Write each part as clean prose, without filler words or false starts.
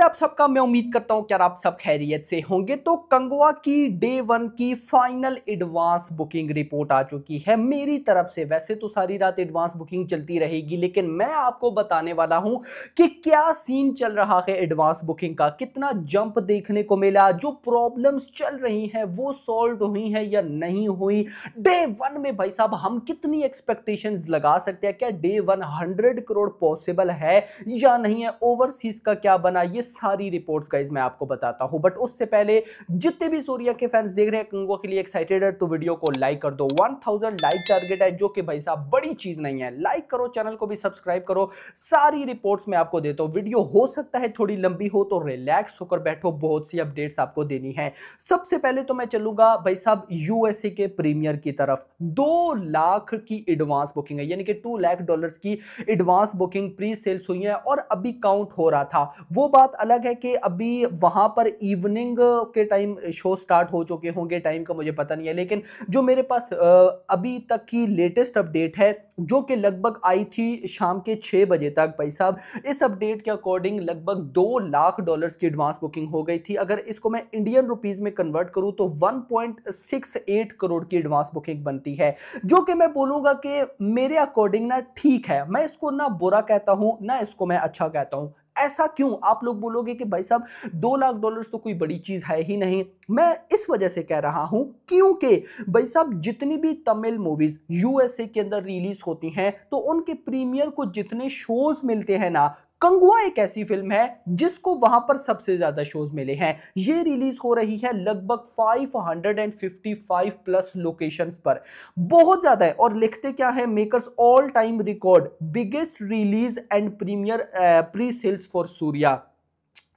आप सबका मैं उम्मीद करता हूं कि यार आप सब खैरियत से होंगे। तो कंगवा की डे 1 की फाइनल एडवांस बुकिंग रिपोर्ट आ चुकी है मेरी तरफ से। वैसे तो सारी रात एडवांस बुकिंग चलती रहेगी, लेकिन मैं आपको बताने वाला हूं कि क्या सीन चल रहा है एडवांस बुकिंग का, कितना जंप देखने को मिला, जो प्रॉब्लम्स चल रही हैं वो सॉल्व हुई हैं या नहीं हुई। डे 1 में भाई साहब हम कितनी एक्सपेक्टेशंस लगा सकते हैं, क्या डे 1 100 करोड़ पॉसिबल है या नहीं है, ओवरसीज का क्या बना, ये सारी रिपोर्ट्स गाइस मैं आपको बताता हूं। बट उससे पहले जितने भी सूर्या के फैंस देख रहे हैं कंगवा के लिए एक्साइटेड है तो वीडियो को लाइक कर दो। 1000 लाइक टारगेट है, जो कि भाई साहब बड़ी चीज नहीं है। लाइक करो, चैनल को भी सब्सक्राइब करो, सारी रिपोर्ट्स मैं आपको देता हूं। वीडियो हो सकता है थोड़ी लंबी हो तो रिलैक्स होकर बैठो, बहुत सी अपडेट्स आपको देनी है। सबसे पहले तो मैं चलूंगा भाई साहब यूएसए के प्रीमियर की तरफ। 2 लाख की एडवांस बुकिंग है, यानी कि $2 लाख की एडवांस बुकिंग प्री सेल्स हुई है और अभी काउंट हो रहा था। वो बात अलग है कि अभी वहां पर इवनिंग के टाइम शो स्टार्ट हो चुके होंगे, टाइम का मुझे पता नहीं है, लेकिन जो मेरे पास अभी तक की लेटेस्ट अपडेट है जो कि लगभग आई थी शाम के 6 बजे तक भाई साहब, इस अपडेट के अकॉर्डिंग लगभग $2 लाख की एडवांस बुकिंग हो गई थी। अगर इसको मैं इंडियन रुपीस में कन्वर्ट करूं तो 1.68 करोड़ की एडवांस बुकिंग बनती है, जो कि मैं बोलूंगा कि मेरे अकॉर्डिंग ना ठीक है। मैं इसको ना बुरा कहता हूं ना इसको मैं अच्छा कहता हूं। ऐसा क्यों? आप लोग बोलोगे कि भाई साहब $2 लाख तो कोई बड़ी चीज है ही नहीं। मैं इस वजह से कह रहा हूं क्योंकि भाई साहब जितनी भी तमिल मूवीज यूएसए के अंदर रिलीज होती हैं तो उनके प्रीमियर को जितने शोज मिलते हैं ना, कंगवा एक ऐसी फिल्म है जिसको वहां पर सबसे ज्यादा शोज मिले हैं। ये रिलीज हो रही है लगभग 555 प्लस लोकेशंस पर, बहुत ज्यादा है। और लिखते क्या है makers, all time record biggest release and premiere pre sales for Suriya,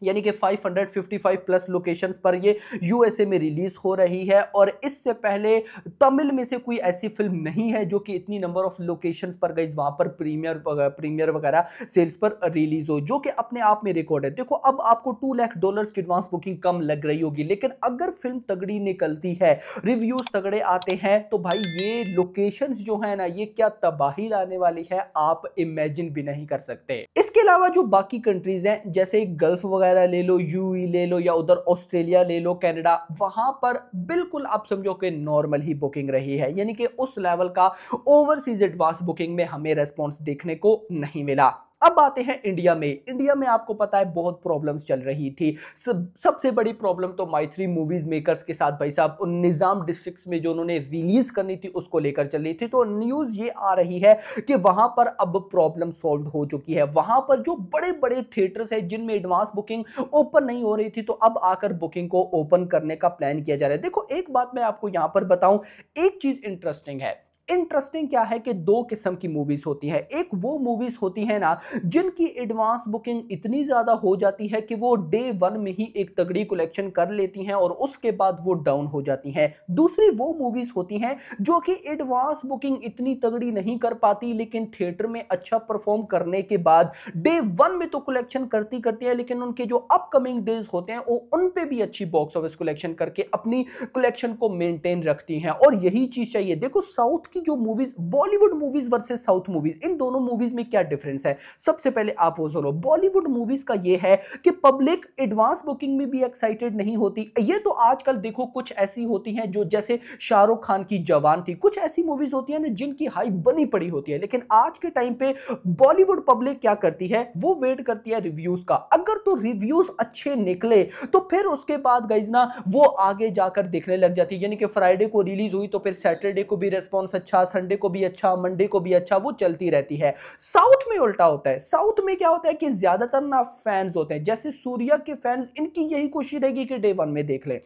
यानी कि 555 प्लस लोकेशंस पर ये यूएसए में रिलीज हो रही है। और इससे पहले तमिल में से कोई ऐसी फिल्म नहीं है जो कि इतनी नंबर ऑफ लोकेशंस पर गई वहां पर प्रीमियर वगैरह सेल्स पर रिलीज हो, जो कि अपने आप में रिकॉर्ड है। देखो अब आपको $2 लाख की एडवांस बुकिंग कम लग रही होगी, लेकिन अगर फिल्म तगड़ी निकलती है, रिव्यूज तगड़े आते हैं तो भाई ये लोकेशंस जो है ना, ये क्या तबाही लाने वाली है आप इमेजिन भी नहीं कर सकते। इसके अलावा जो बाकी कंट्रीज हैं जैसे गल्फ वगैरह ले लो, यूई ले लो, या उधर ऑस्ट्रेलिया ले लो, कनाडा, वहां पर बिल्कुल आप समझो कि नॉर्मल ही बुकिंग रही है, यानी कि उस लेवल का ओवरसीज एडवांस बुकिंग में हमें रेस्पॉन्स देखने को नहीं मिला। अब आते हैं इंडिया में। इंडिया में आपको पता है बहुत प्रॉब्लम्स चल रही थी। सबसे बड़ी प्रॉब्लम तो माइथ्री मूवीज मेकर्स के साथ भाई साहब उन निजाम डिस्ट्रिक्ट्स में जो उन्होंने रिलीज करनी थी उसको लेकर चल रही थी। तो न्यूज ये आ रही है कि वहां पर अब प्रॉब्लम सॉल्व हो चुकी है। वहां पर जो बड़े बड़े थिएटर्स हैं जिनमें एडवांस बुकिंग ओपन नहीं हो रही थी, तो अब आकर बुकिंग को ओपन करने का प्लान किया जा रहा है। देखो एक बात मैं आपको यहां पर बताऊं, एक चीज इंटरेस्टिंग है। इंटरेस्टिंग क्या है कि 2 किस्म की मूवीज होती है। एक वो मूवीज होती है ना जिनकी एडवांस बुकिंग इतनी ज्यादा हो जाती है कि वो डे 1 में ही एक तगड़ी कलेक्शन कर लेती हैं और उसके बाद वो डाउन हो जाती हैं। दूसरी वो मूवीज होती हैं जो कि एडवांस बुकिंग इतनी तगड़ी नहीं कर पाती, लेकिन थिएटर में अच्छा परफॉर्म करने के बाद डे 1 में तो कलेक्शन करती करती है, लेकिन उनके जो अपकमिंग डेज होते हैं वो उन पे भी अच्छी बॉक्स ऑफिस कलेक्शन करके अपनी कलेक्शन को मेंटेन रखती हैं। और यही चीज चाहिए। देखो साउथ की जो movies, Bollywood movies versus south movies, इन दोनों मूवीज में क्या डिफरेंस है सबसे पहले आप वो सुनो। बॉलीवुड मूवीज का ये है कि पब्लिक एडवांस बुकिंग में भी एक्साइटेड नहीं होती। ये तो आजकल देखो कुछ ऐसी होती हैं जो जैसे शाहरुख खान की जवान थी, कुछ ऐसी मूवीज होती हैं ना जिनकी हाइप बनी पड़ी होती है, लेकिन आज के टाइम पे बॉलीवुड पब्लिक क्या करती है, वो वेट करती है रिव्यूज का। अगर तो रिव्यूज अच्छे निकले तो फिर उसके बाद गाइज ना वो आगे जाकर देखने लग जाती है, यानी कि फ्राइडे को रिलीज हुई तो फिर सैटरडे को भी रेस्पॉन्स अच्छा, संडे को भी अच्छा, मंडे को भी अच्छा, वो चलती रहती है। साउथ में उल्टा होता है। साउथ में क्या होता है कि ज्यादातर ना फैंस होते हैं, जैसे सूर्या के फैंस, इनकी यही कोशिश रहेगी कि डे 1 में देख ले।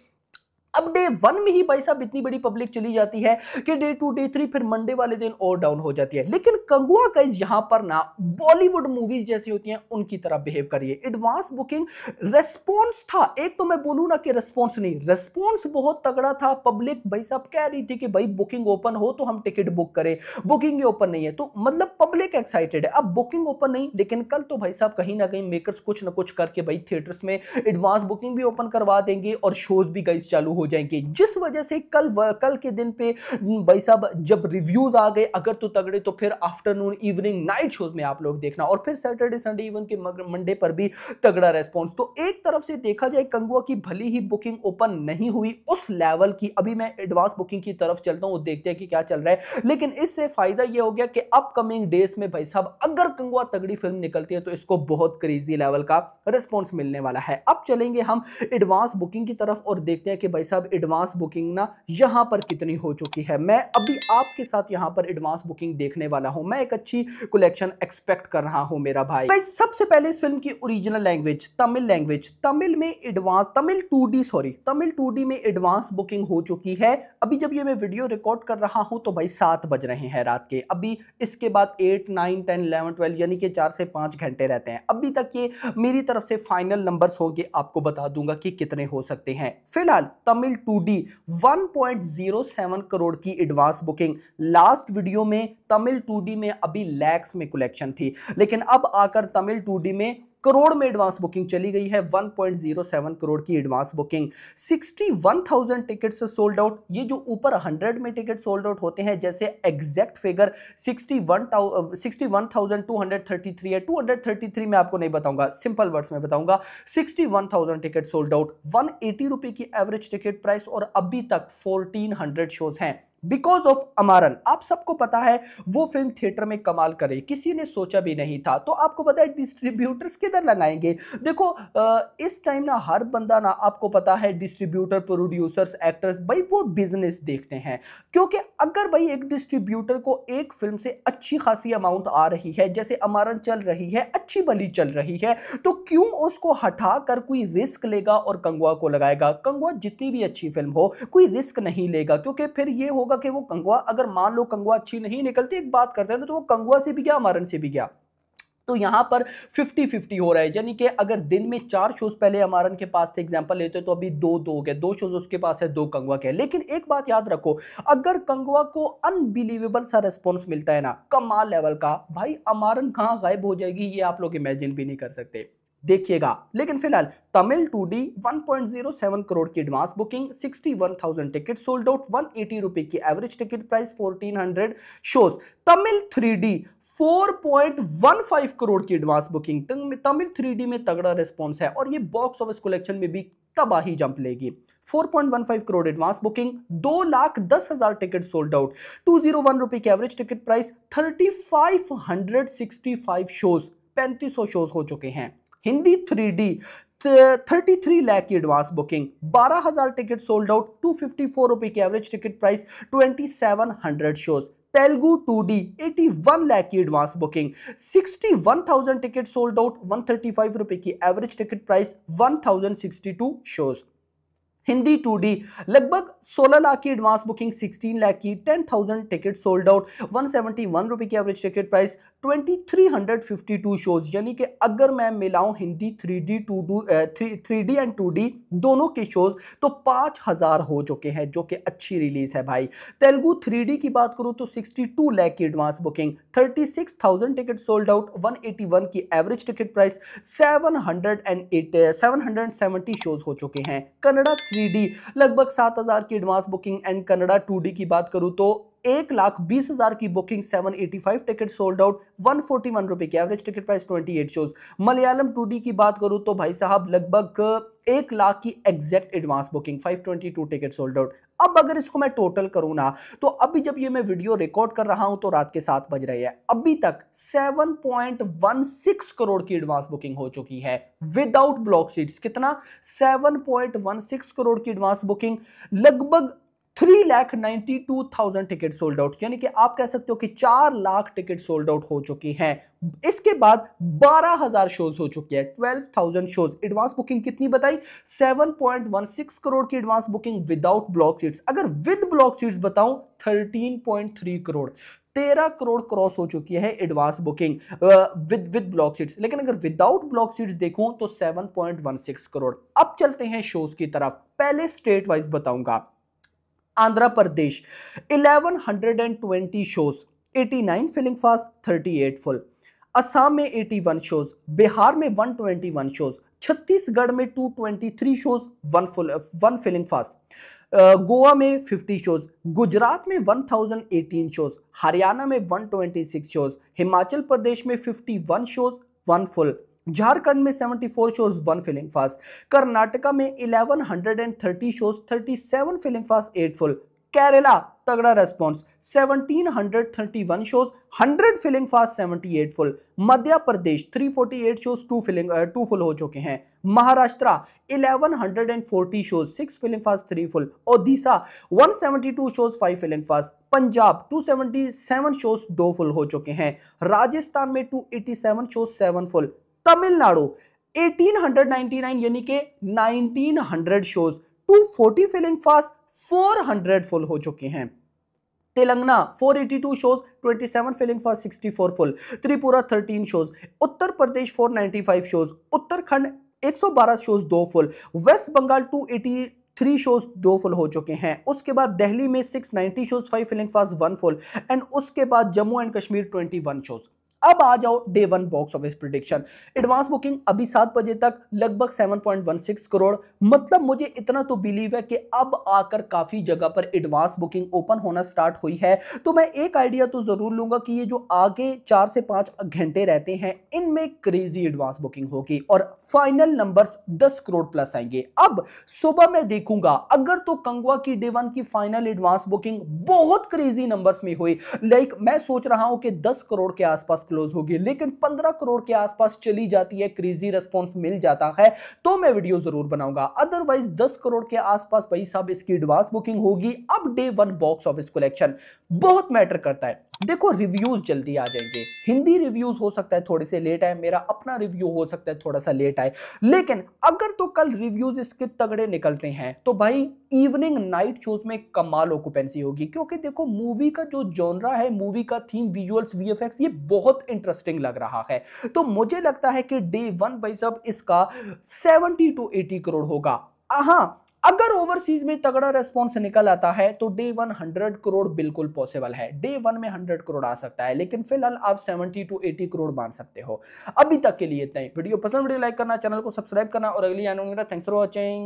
अब डे 1 में ही भाई साहब इतनी बड़ी पब्लिक चली जाती है कि डे 2 डे 3 फिर मंडे वाले दिन और डाउन हो जाती है। लेकिन कंगुआ गाइस यहां पर ना बॉलीवुड मूवीज जैसी होती हैं उनकी तरह बिहेव करिए। एडवांस बुकिंग रेस्पॉन्स था, एक तो मैं बोलूं ना कि रेस्पॉन्स नहीं, रेस्पॉन्स बहुत तगड़ा था। पब्लिक भाई साहब कह रही थी कि भाई बुकिंग ओपन हो तो हम टिकट बुक करें, बुकिंग ही ओपन नहीं है, तो मतलब पब्लिक एक्साइटेड है। अब बुकिंग ओपन नहीं, लेकिन कल तो भाई साहब कहीं ना कहीं मेकर्स कुछ ना कुछ करके भाई थिएटर्स में एडवांस बुकिंग भी ओपन करवा देंगे और शोज भी गाइस चालू हो हो जाएंगे, जिस वजह से कल के दिन पे भाई साहब जब रिव्यूज आ गए अगर तो तगड़े, तो फिर आफ्टरनून इवनिंग नाइट शोज में आप लोग देखना, और फिर सैटरडे संडे इवन के मंडे पर भी तगड़ा रेस्पॉन्स। तो एक तरफ से देखा जाए कंगुआ की भली ही बुकिंग ओपन नहीं हुई उस लेवल की, अभी मैं एडवांस बुकिंग की तरफ चलता हूं, देखते हैं कि क्या चल रहा है, लेकिन इससे फायदा यह हो गया कि अपकमिंग डेज में भाई साहब अगर कंगुआ तगड़ी फिल्म निकलती है तो इसको बहुत क्रेजी लेवल का रिस्पॉन्स मिलने वाला है। अब चलेंगे हम एडवांस बुकिंग की तरफ और देखते हैं कि भाई साहब एडवांस बुकिंग ना यहां पर कितनी हो चुकी है। मैं अभी आपके साथ यहां पर एडवांस बुकिंग देखने वाला हूं, मैं एक अच्छी कलेक्शन एक्सपेक्ट कर रहा हूं मेरा भाई। सबसे पहले इस फिल्म की ओरिजिनल लैंग्वेज तमिल में एडवांस तमिल 2D में एडवांस बुकिंग हो चुकी है। अभी जब ये मैं वीडियो रिकॉर्ड कर रहा हूं तो भाई 7 बज रहे हैं रात के। अभी इसके बाद 8 9 10 11 12 यानी कि 4 से 5 घंटे रहते हैं। अभी तक ये मेरी तरफ से फाइनल नंबर्स होंगे, आपको बता दूंगा कि कितने हो सकते हैं। फिलहाल तमिल 2D 1.07 करोड़ की एडवांस बुकिंग। लास्ट वीडियो में तमिल 2D में अभी लैक्स में कलेक्शन थी, लेकिन अब आकर तमिल 2D में करोड़ में एडवांस बुकिंग चली गई है। 1.07 करोड़ की advance booking, 61,000 tickets sold out. ये जो ऊपर 100 में टिकट सोल्ड आउट होते हैं, जैसे एग्जैक्ट फिगर 61,233 है। 233 मैं आपको नहीं बताऊंगा, सिंपल वर्ड्स में बताऊंगा। 61,000 टिकट सोल्ड आउट, 180 रुपए की एवरेज टिकट प्राइस, और अभी तक 1400 शोज हैं। बिकॉज ऑफ अमारन, आप सबको पता है वो फिल्म थिएटर में कमाल करे, किसी ने सोचा भी नहीं था। तो आपको पता है डिस्ट्रीब्यूटर्स किधर लगाएंगे। देखो इस टाइम ना हर बंदा ना, आपको पता है डिस्ट्रीब्यूटर, प्रोड्यूसर्स, एक्टर्स, भाई वो बिजनेस देखते हैं। क्योंकि अगर भाई एक डिस्ट्रीब्यूटर को एक फिल्म से अच्छी खासी अमाउंट आ रही है, जैसे अमारन चल रही है, अच्छी भली चल रही है, तो क्यों उसको हटा कर कोई रिस्क लेगा और कंगुआ को लगाएगा। कंगुआ जितनी भी अच्छी फिल्म हो कोई रिस्क नहीं लेगा, क्योंकि फिर ये होगा कि वो कंगुआ, अगर मान लो कंगुआ अच्छी नहीं निकलती, एक बात करते हैं ना, तो वो कंगुआ से भी गया, अमारन से भी गया। तो यहां पर 50-50 हो रहा है, यानी कि अगर दिन में 4 शोज पहले अमारन के पास थे, एग्जांपल लेते तो अभी 2 हो गए, 2 शोज उसके पास है, 2 कंगुआ के। लेकिन एक बात याद रखो, अगर कंगुआ को अनबिलीवेबल सा रिस्पॉन्स मिलता है ना, कमाल लेवल का, भाई अमारन कहां गायब हो जाएगी ये आप लोग इमेजिन भी नहीं कर सकते, देखिएगा। लेकिन फिलहाल तमिल 2D 1.07 करोड़ की advance booking, 61,000 ticket sold out, 180 रुपए की average ticket price, 1400 shows. Tamil 3D 4.15 crore की एडवांस बुकिंग, तमिल 3D में तगड़ा रिस्पॉन्स है और ये बॉक्स ऑफिस कलेक्शन में भी तबाही जंप लेगी। 4.15 crore advance booking, 2,10,000 ticket sold out, 201 रुपए की average ticket price, 3565 shows, 3500 shows हो चुके हैं। हिंदी 3D 33 लाख की advance booking, 12,000 ticket sold out, 254 रुपए की average ticket price, 2700 shows. Telugu 2D 81 lakh की advance booking, 61,000 ticket sold out, 135 रुपए की average ticket price, 1062 shows. Hindi 2D लगभग 16 लाख की एडवांस बुकिंग, 16 लाख की, 10,000 टिकट सोल्ड आउट, 171 रुपए की एवरेज टिकट प्राइस, 2352 शोज। यानी कि अगर मैं मिलाऊं हिंदी 3D एंड 2D दोनों के शोज तो 5,000 हो चुके हैं, जो कि अच्छी रिलीज है भाई। तेलुगु 3D की बात करूं तो 62 लाख की advance booking, 36,000 ticket sold out, 181 की एवरेज टिकट प्राइस, 770 शोज हो चुके हैं। कन्नड़ा 3D लगभग 7,000 की advance booking and Kannada 2D की बात करूं तो 1,20,000 की बुकिंग, 785 टिकट सोल्ड आउट, 141 रुपए की average ticket price, 28 shows. Malayalam 2D की बात करूं तो भाई साहब लगभग 1 लाख की exact advance booking, 522 ticket sold out. अब अगर इसको मैं टोटल करूं ना, तो अभी जब ये मैं वीडियो रिकॉर्ड कर रहा हूं तो रात के 7 बज रहे हैं, अभी तक 7.16 करोड़ की एडवांस बुकिंग हो चुकी है विदाउट ब्लॉक सीट्स। कितना? 7.16 करोड़ की एडवांस बुकिंग, लगभग 3,92,000 टिकट सोल्ड आउट, यानी कि आप कह सकते हो कि 4 लाख टिकट सोल्ड आउट हो चुकी हैं। इसके बाद 12,000 शोज हो चुकी है, 12,000 शोज। एडवांस बुकिंग कितनी बताई? 7.16 करोड़ की advance booking without block seats. अगर विद ब्लॉक सीट्स बताऊं 13.3 करोड़, 13 करोड़ क्रॉस हो चुकी है advance booking with block seats. लेकिन अगर विदाउट ब्लॉक सीट्स देखूं तो 7.16 करोड़। अब चलते हैं शोज की तरफ, पहले स्टेट वाइज बताऊंगा। Andhra Pradesh 1120 shows, 89 filling fast, 38 full. Assam में 81 शोज, बिहार में 121 शोज, छत्तीसगढ़ में 223 शोज, 1 फिलिंग फास्ट। गोवा में 50 शोज, गुजरात में 1018 शोज, हरियाणा में 126 शोज, हिमाचल प्रदेश में 51 शोज 1 फुल, झारखंड में 74 शोज 1 फिलिंग फास्ट, कर्नाटका में 1130 shows 37 filling fast 8 full, Kerala तगड़ा response 1731 shows 100 filling fast 78 full, Madhya Pradesh 348 shows 2 full हो चुके हैं, Maharashtra 1140 shows 6 filling fast 3 full, Odisha 172 shows 5 filling fast, Punjab 277 shows 2 full हो चुके हैं, राजस्थान में 287 शोज 7 फुल, तमिलनाडु 1899 यानी कि 1900 शोज 240 फिलिंग फास्ट 400 फुल हो चुके हैं, Telangana 482 shows 27 filling fast 64 full, Tripura 13 shows, Uttar Pradesh 495 shows, Uttarakhand 112 shows 2 full, West Bengal 283 shows 2 full हो चुके हैं, उसके बाद दिल्ली में 690 shows 5 filling fast 1 full and उसके बाद जम्मू एंड कश्मीर 21 शोज। अब आ जाओ day 1 box office prediction. Advance booking अभी 7 बजे तक लगभग 7.16 करोड़, मतलब मुझे इतना तो बिलीव है कि अब आकर काफी जगह पर एडवांस बुकिंग ओपन होना स्टार्ट हुई है। तो मैं एक आइडिया तो जरूर लूंगा कि ये जो आगे 4 से 5 घंटे रहते हैं इनमें क्रेजी एडवांस बुकिंग होगी और फाइनल नंबर्स 10 करोड़ प्लस आएंगे। अब सुबह मैं देखूंगा अगर तो कंगवा की डे 1 की फाइनल एडवांस बुकिंग बहुत क्रेजी नंबर्स में हुई, लाइक मैं सोच रहा हूं कि 10 करोड़ के आसपास क्लोज होगी, लेकिन 15 करोड़ के आसपास चली जाती है, क्रेजी रिस्पांस मिल जाता है तो मैं वीडियो जरूर बनाऊंगा। अदरवाइज 10 करोड़ के आसपास भाई साहब इसकी एडवांस बुकिंग होगी। अब डे 1 बॉक्स ऑफिस कलेक्शन बहुत मैटर करता है। देखो रिव्यूज जल्दी आ जाएंगे, हिंदी रिव्यूज हो सकता है थोड़े से लेट आए, मेरा अपना रिव्यू हो सकता है थोड़ा सा लेट आए, लेकिन अगर तो कल रिव्यूज इसके तगड़े निकलते हैं तो भाई इवनिंग नाइट शोज में कमाल ऑक्यूपेंसी होगी। क्योंकि देखो मूवी का जो जॉनरा है, मूवी का थीम, विजुअल्स, वीएफएक्स, ये बहुत इंटरेस्टिंग लग रहा है। तो मुझे लगता है कि डे 1 भाई साहब इसका 70 to 80 करोड़ होगा। हाँ, अगर ओवरसीज में तगड़ा रेस्पॉन्स निकल आता है तो डे 1 100 करोड़ बिल्कुल पॉसिबल है। डे 1 में 100 करोड़ आ सकता है, लेकिन फिलहाल आप 70 to 80 करोड़ मान सकते हो। अभी तक के लिए इतना ही। वीडियो पसंद, वीडियो लाइक करना, चैनल को सब्सक्राइब करना और अगली आने वाली। Thanks for watching.